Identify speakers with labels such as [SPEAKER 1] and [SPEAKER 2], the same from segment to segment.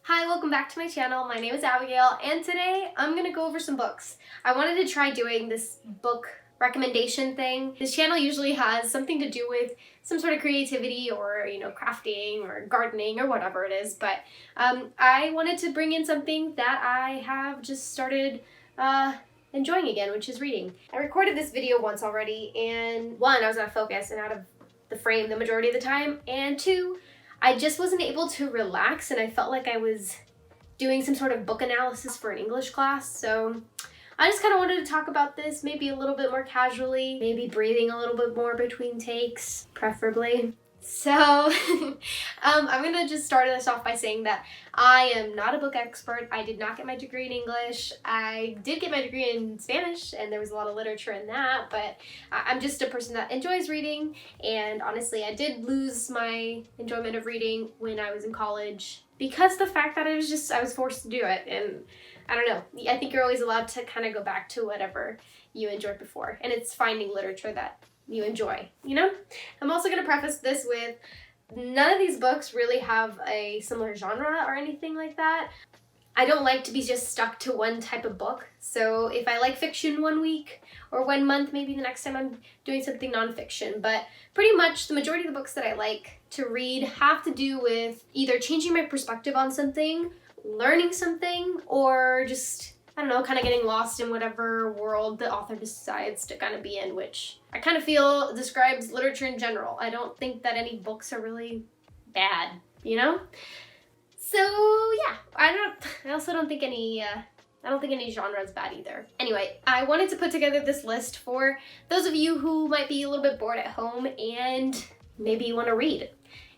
[SPEAKER 1] Hi, welcome back to my channel. My name is Abigail, and today I'm gonna go over some books. I wanted to try doing this book recommendation thing. This channel usually has something to do with some sort of creativity or, crafting or gardening or whatever it is, but I wanted to bring in something that I have just started enjoying again, which is reading. I recorded this video once already, and one, I was out of focus and out of the frame the majority of the time, and two, I just wasn't able to relax, and I felt like I was doing some sort of book analysis for an English class, so I just kind of wanted to talk about this maybe a little bit more casually, maybe breathing a little bit more between takes, preferably. So I'm gonna just start this off by saying that I am not a book expert. I did not get my degree in English. I did get my degree in Spanish, and there was a lot of literature in that, but I'm just a person that enjoys reading, and honestly, I did lose my enjoyment of reading when I was in college because the fact that I was forced to do it, and I don't know. I think you're always allowed to kind of go back to whatever you enjoyed before, and it's finding literature that you enjoy, I'm also going to preface this with none of these books really have a similar genre or anything like that. I don't like to be just stuck to one type of book, so if I like fiction one week or 1 month, maybe the next time I'm doing something nonfiction, but pretty much the majority of the books that I like to read have to do with either changing my perspective on something, learning something, or just, I don't know, kind of getting lost in whatever world the author decides to kind of be in, which I kind of feel describes literature in general. I don't think that any books are really bad, So yeah, I also don't think any genre is bad either. Anyway, I wanted to put together this list for those of you who might be a little bit bored at home and maybe you want to read.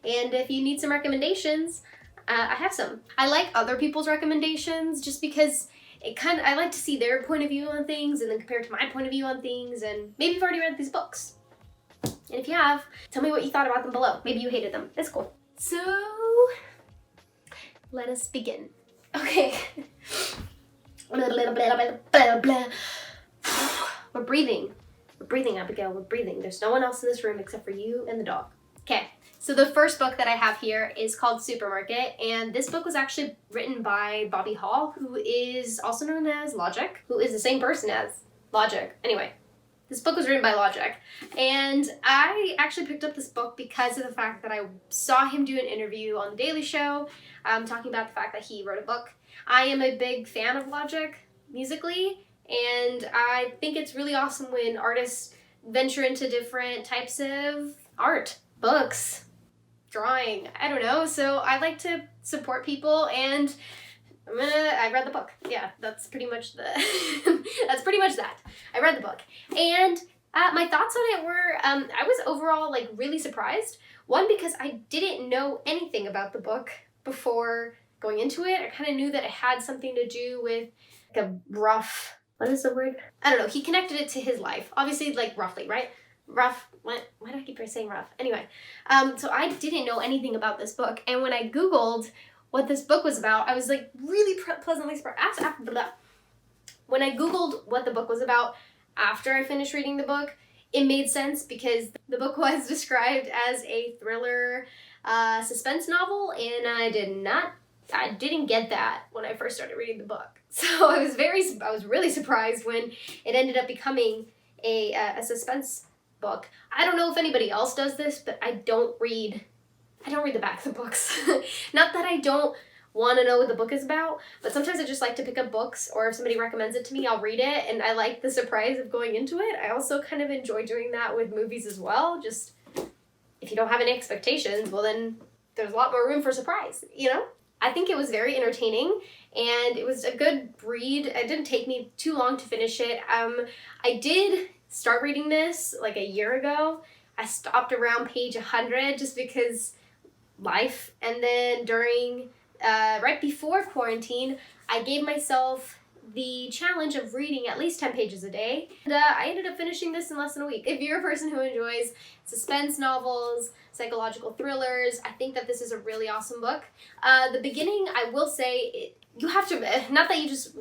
[SPEAKER 1] And if you need some recommendations, I have some. I like other people's recommendations just because I like to see their point of view on things and then compare it to my point of view on things, and maybe you've already read these books. And if you have, tell me what you thought about them below. Maybe you hated them. It's cool. So, let us begin. Okay. We're breathing. We're breathing, Abigail. We're breathing. There's no one else in this room except for you and the dog. Okay. So the first book that I have here is called Supermarket, and this book was actually written by Bobby Hall, who is also known as Logic, who is the same person as Logic. Anyway, this book was written by Logic, and I actually picked up this book because of the fact that I saw him do an interview on The Daily Show talking about the fact that he wrote a book. I am a big fan of Logic musically, and I think it's really awesome when artists venture into different types of art, books, drawing, I don't know, so I like to support people, and I read the book. Yeah, that's pretty much that. I read the book, and my thoughts on it were, I was overall really surprised. One, because I didn't know anything about the book before going into it. I kind of knew that it had something to do with a rough, what is the word? I don't know, he connected it to his life, obviously roughly, right? Rough, why do I keep saying rough? Anyway, so I didn't know anything about this book, and when I Googled what this book was about, I was really pleasantly surprised. When I Googled what the book was about after I finished reading the book, it made sense because the book was described as a thriller suspense novel, and I didn't get that when I first started reading the book. So I was really surprised when it ended up becoming a suspense book. I don't know if anybody else does this, but I don't read the back of the books. Not that I don't want to know what the book is about, but sometimes I just like to pick up books, or if somebody recommends it to me, I'll read it, and I like the surprise of going into it. I also kind of enjoy doing that with movies as well. Just, if you don't have any expectations, well then there's a lot more room for surprise, I think it was very entertaining, and it was a good read. It didn't take me too long to finish it. I did start reading this a year ago. I stopped around page 100 just because life, and then during right before quarantine, I gave myself the challenge of reading at least 10 pages a day, and I ended up finishing this in less than a week. If you're a person who enjoys suspense novels, psychological thrillers, I think that this is a really awesome book. The beginning, I will say, you have to, not that you just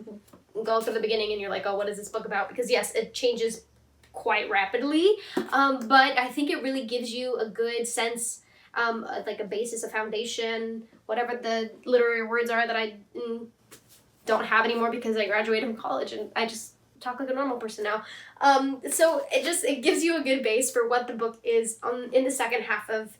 [SPEAKER 1] go through the beginning and you're like, oh, what is this book about? Because yes, it changes quite rapidly, but I think it really gives you a good sense, like a basis, a foundation, whatever the literary words are that I don't have anymore because I graduated from college and I just talk like a normal person now. So it gives you a good base for what the book is in the second half of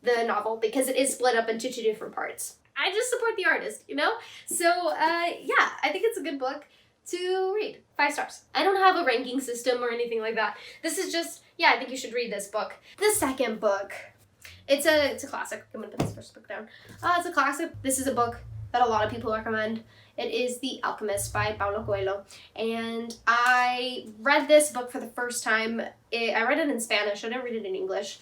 [SPEAKER 1] the novel, because it is split up into 2 different parts. I just support the artist, you know? So, yeah, I think it's a good book to read. 5 stars. I don't have a ranking system or anything like that. This is just, yeah, I think you should read this book. The second book, it's a classic. I'm gonna put this first book down. It's a classic. This is a book that a lot of people recommend. It is The Alchemist by Paulo Coelho. And I read this book for the first time. I read it in Spanish. I didn't read it in English.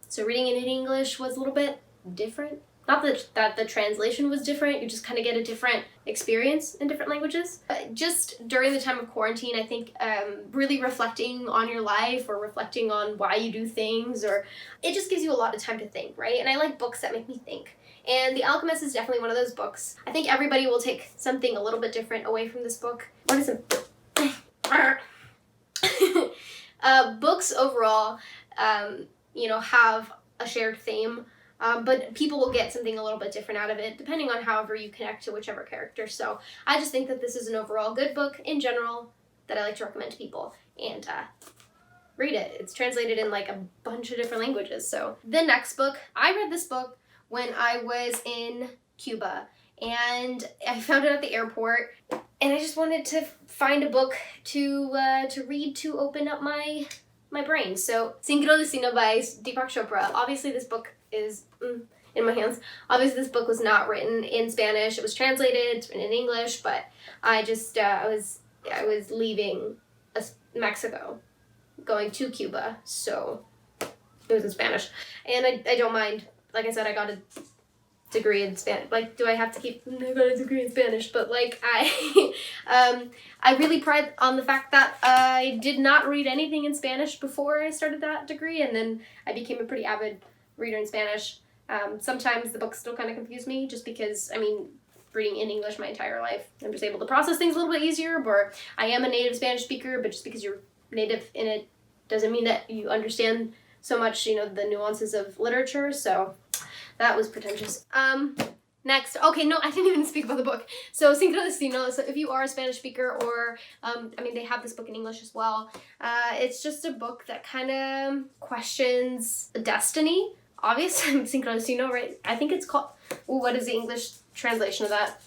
[SPEAKER 1] So reading it in English was a little bit different. Not that the translation was different, you just kind of get a different experience in different languages. Just during the time of quarantine, I think really reflecting on your life or reflecting on why you do things, or it just gives you a lot of time to think, right? And I like books that make me think. And The Alchemist is definitely one of those books. I think everybody will take something a little bit different away from this book. What is it? Books overall, have a shared theme. But people will get something a little bit different out of it, depending on however you connect to whichever character. So I just think that this is an overall good book in general that I like to recommend to people. And read it. It's translated in like a bunch of different languages. So the next book, I read this book when I was in Cuba. And I found it at the airport. And I just wanted to find a book to read to open up my brain. So Sincrodestino by Deepak Chopra. Obviously this book is in my hands. Obviously this book was not written in Spanish. It was translated, it's written in English, but I just I was leaving Mexico, going to Cuba, so it was in Spanish. And I don't mind. Like I said, I got a degree in Spanish. Like, do I have to keep? I got a degree in Spanish, but like I really pride on the fact that I did not read anything in Spanish before I started that degree, and then I became a pretty avid reader in Spanish. Sometimes the books still kind of confuse me, just because, reading in English my entire life, I'm just able to process things a little bit easier, or I am a native Spanish speaker, but just because you're native in it doesn't mean that you understand so much, the nuances of literature, so that was pretentious. Next, okay, no, I didn't even speak about the book. So Sincrodestino, so if you are a Spanish speaker, or, they have this book in English as well. It's just a book that kind of questions destiny. Obviously, Sincrodestino, right? I think it's called, what is the English translation of that?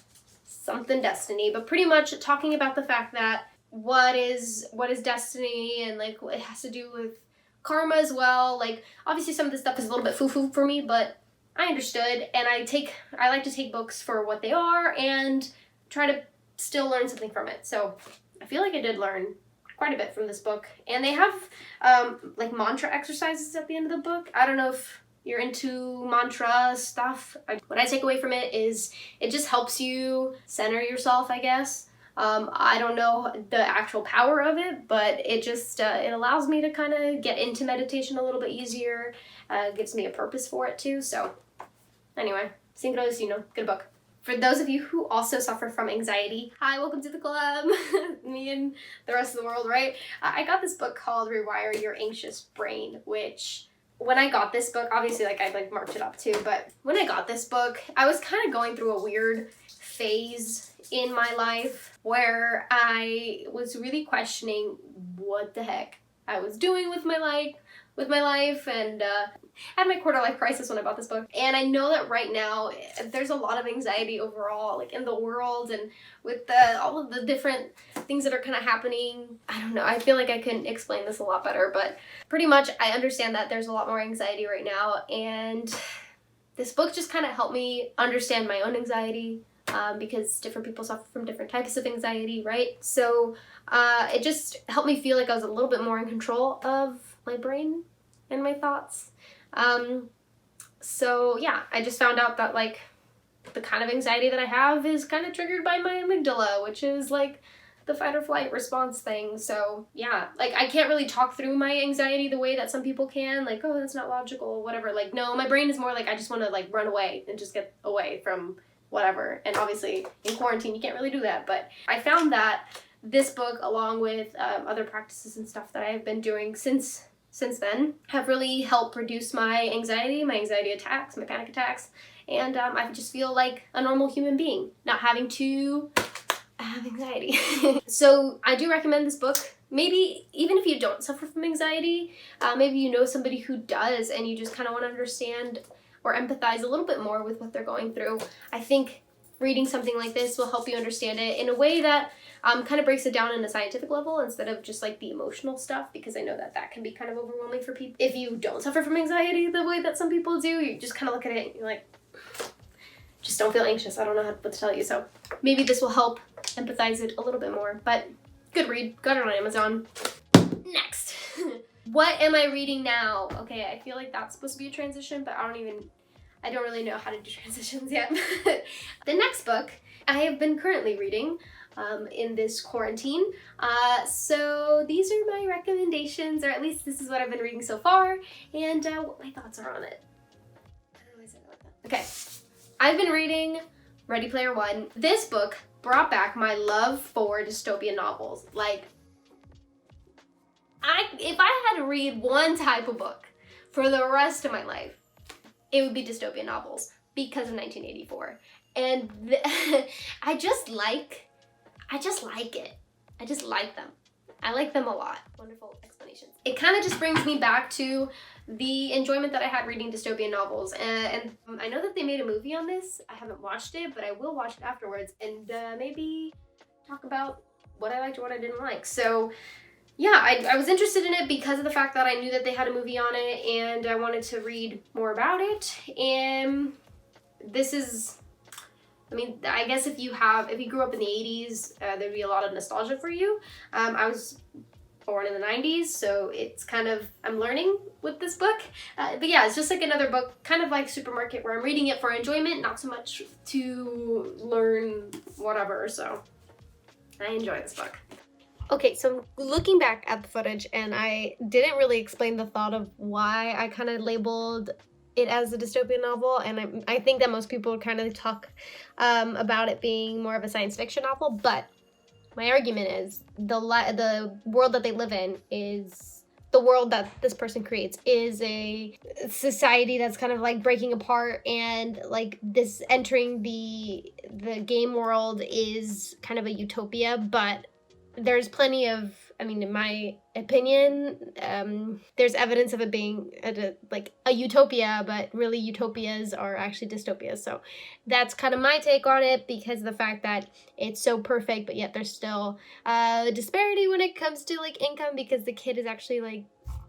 [SPEAKER 1] Something destiny, but pretty much talking about the fact that what is destiny, and like it has to do with karma as well. Like, obviously some of this stuff is a little bit foo-foo for me, but I understood, and I like to take books for what they are and try to still learn something from it. So I feel like I did learn quite a bit from this book. And they have like mantra exercises at the end of the book. I don't know if you're into mantra stuff. What I take away from it is it just helps you center yourself, I guess. I don't know the actual power of it, but it just, it allows me to kind of get into meditation a little bit easier. Gives me a purpose for it too. So anyway, Sincrodestino, good book. For those of you who also suffer from anxiety, hi, welcome to the club. Me and the rest of the world, right? I got this book called Rewire Your Anxious Brain, which when I got this book, obviously I marked it up too, but when I got this book, I was kind of going through a weird phase in my life where I was really questioning what the heck I was doing with my life, and had my quarter life crisis when I bought this book. And I know that right now there's a lot of anxiety overall, like in the world, and with all of the different things that are kind of happening. I don't know, I feel like I can explain this a lot better, but pretty much I understand that there's a lot more anxiety right now, and this book just kind of helped me understand my own anxiety, because different people suffer from different types of anxiety, right? So it just helped me feel like I was a little bit more in control of my brain and my thoughts. So yeah, I just found out that like the kind of anxiety that I have is kind of triggered by my amygdala, which is like the fight or flight response thing. So yeah, like I can't really talk through my anxiety the way that some people can, like, oh, that's not logical or whatever. Like, no, my brain is more like I just want to like run away and just get away from whatever. And obviously in quarantine you can't really do that, but I found that this book, along with other practices and stuff that I've been doing since then, have really helped reduce my anxiety attacks, my panic attacks, and I just feel like a normal human being, not having to have anxiety. So I do recommend this book. Maybe even if you don't suffer from anxiety, maybe you know somebody who does and you just kind of want to understand or empathize a little bit more with what they're going through. I think reading something like this will help you understand it in a way that kind of breaks it down in a scientific level instead of just like the emotional stuff, because I know that that can be kind of overwhelming for people. If you don't suffer from anxiety the way that some people do, you just kind of look at it and you're like, just don't feel anxious. I don't know what to tell you. So maybe this will help empathize it a little bit more, but good read. Got it on Amazon. Next. What am I reading now? Okay, I feel like that's supposed to be a transition, but I don't really know how to do transitions yet. The next book I have been currently reading in this quarantine. So these are my recommendations, or at least this is what I've been reading so far, and what my thoughts are on it. Okay, I've been reading Ready Player One. This book brought back my love for dystopian novels. Like, if I had to read one type of book for the rest of my life, it would be dystopian novels because of 1984. And I just like it. I just like them. I like them a lot. Wonderful explanations. It kind of just brings me back to the enjoyment that I had reading dystopian novels. And I know that they made a movie on this. I haven't watched it, but I will watch it afterwards and maybe talk about what I liked or what I didn't like. So yeah, I was interested in it because of the fact that I knew that they had a movie on it and I wanted to read more about it. And this is, I mean, I guess if you grew up in the 80s, there'd be a lot of nostalgia for you. I was born in the 90s, so it's kind of, I'm learning with this book. But yeah, it's just like another book, kind of like Supermarket, where I'm reading it for enjoyment, not so much to learn whatever, so I enjoy this book. Okay, so I'm looking back at the footage, and I didn't really explain the thought of why I kind of labeled it as a dystopian novel, and I think that most people kind of talk about it being more of a science fiction novel, but my argument is the world that they live in is the world that this person creates is a society that's kind of like breaking apart, and like this entering the game world is kind of a utopia, but there's plenty of, I mean, in my opinion, there's evidence of it being a utopia, but really utopias are actually dystopias. So that's kind of my take on it, because of the fact that it's so perfect, but yet there's still a disparity when it comes to like income, because the kid is actually like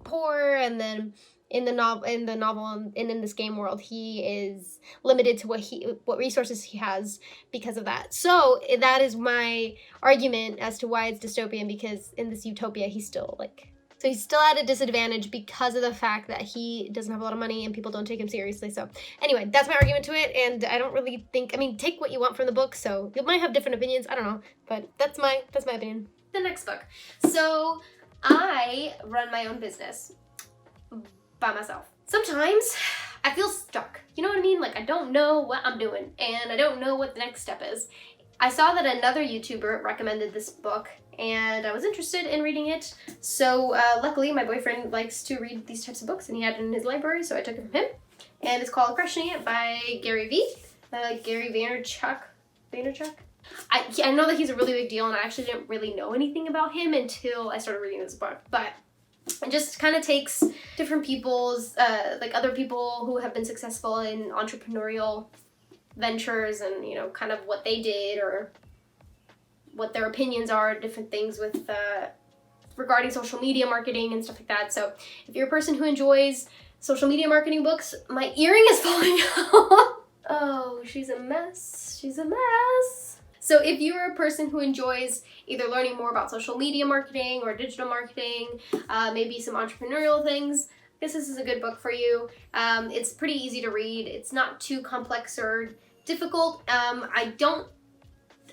[SPEAKER 1] poor, and then in the novel and in this game world, he is limited to what resources he has because of that. So that is my argument as to why it's dystopian, because in this utopia, he's still at a disadvantage because of the fact that he doesn't have a lot of money and people don't take him seriously. So anyway, that's my argument to it, and I don't really think, I mean, take what you want from the book, so you might have different opinions, I don't know, but that's my opinion. The next book. So I run my own business by myself. Sometimes I feel stuck. You know what I mean? Like, I don't know what I'm doing and I don't know what the next step is. I saw that another YouTuber recommended this book and I was interested in reading it. So luckily my boyfriend likes to read these types of books and he had it in his library, so I took it from him. And it's called Crushing It by Gary Vaynerchuck. I know that he's a really big deal, and I actually didn't really know anything about him until I started reading this book, but it just kind of takes different people's, like other people who have been successful in entrepreneurial ventures and, you know, kind of what they did or what their opinions are, different things with regarding social media marketing and stuff like that. So if you're a person who enjoys social media marketing books, my earring is falling out. Oh, she's a mess. She's a mess. So if you're a person who enjoys either learning more about social media marketing or digital marketing, maybe some entrepreneurial things, I guess this is a good book for you. It's pretty easy to read. It's not too complex or difficult. I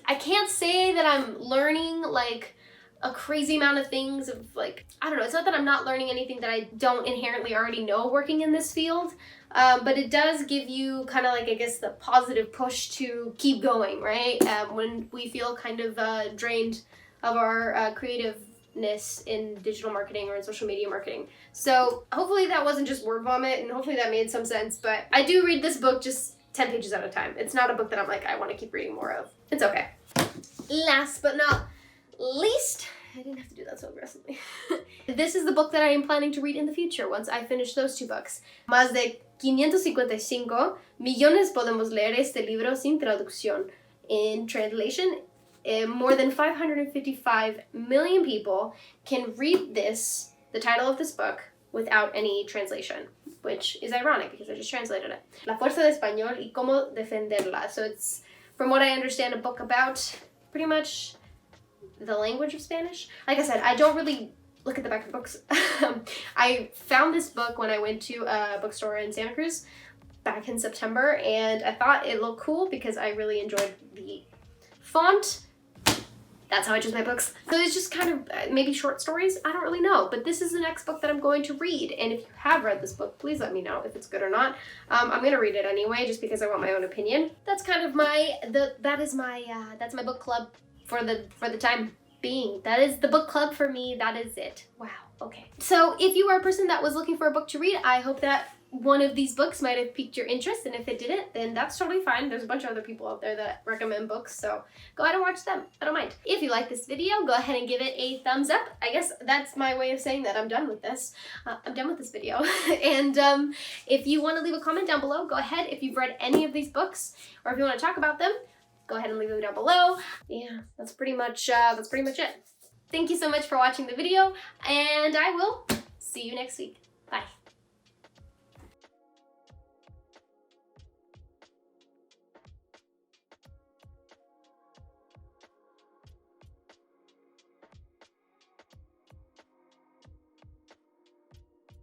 [SPEAKER 1] can't say that I'm learning like a crazy amount of things of like, I don't know, it's not that I'm not learning anything that I don't inherently already know working in this field, but it does give you kind of like, I guess, the positive push to keep going, right? When we feel kind of drained of our creativeness in digital marketing or in social media marketing. So hopefully that wasn't just word vomit, and hopefully that made some sense, but I do read this book just 10 pages at a time. It's not a book that I'm like, I want to keep reading more of. It's okay. Last but not least, I didn't have to do that so aggressively. This is the book that I am planning to read in the future once I finish those 2 books. Más de 555 millones podemos leer este libro sin traducción. In translation, more than 555 million people can read this, the title of this book, without any translation, which is ironic because I just translated it. La fuerza de español y cómo defenderla. So it's, from what I understand, a book about pretty much the language of Spanish. Like I said, I don't really look at the back of books. I found this book when I went to a bookstore in Santa Cruz back in September, and I thought it looked cool because I really enjoyed the font. That's how I choose my books. So it's just kind of maybe short stories. I don't really know, but this is the next book that I'm going to read. And if you have read this book, please let me know if it's good or not. I'm gonna read it anyway, just because I want my own opinion. That's kind of that's my book club for the time being. That is the book club for me. That is it. Wow. Okay. So if you are a person that was looking for a book to read, I hope that one of these books might have piqued your interest, and if it didn't, then that's totally fine. There's a bunch of other people out there that recommend books, so go ahead and watch them. I don't mind. If you like this video, go ahead and give it a thumbs up. I guess that's my way of saying that I'm done with this. I'm done with this video. And if you want to leave a comment down below, go ahead. If you've read any of these books, or if you want to talk about them, go ahead and leave them down below. Yeah, that's pretty much it. Thank you so much for watching the video, and I will see you next week. Bye.